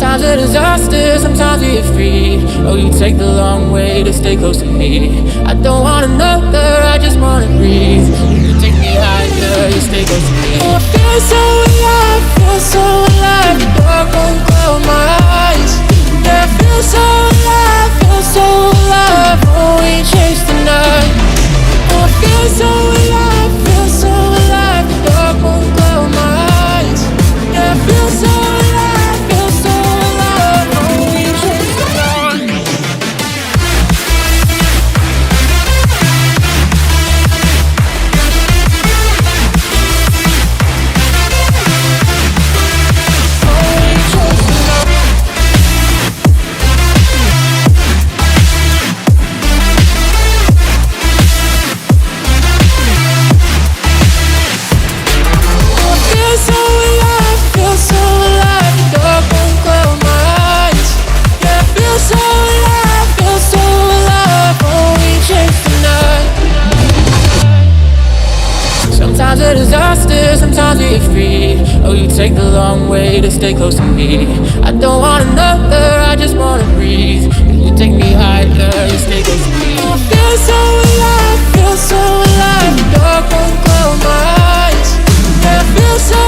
Sometimes a disaster, sometimes we get free. Oh, you take the long way to stay close to me. I don't want another, I just wanna breathe. You take me higher, you stay close to me. Oh, I feel so alive, feel so alive. The dark won't cloud my eyes. Yeah, I feel so alive, feel so alive. Oh, we chase the night. Oh, I feel so alive, feel so alive. The dark won't cloud my eyes. Yeah, I feel so alive, feel so alive. Oh, we chase the night. Sometimes a disaster, sometimes we get free. Oh, you take the long way to stay close to me. I don't want another, I just wanna breathe. You take me higher, you stay close to me. I feel so alive, feel so alive. The dark won't cloud my eyes. Yeah, I feel so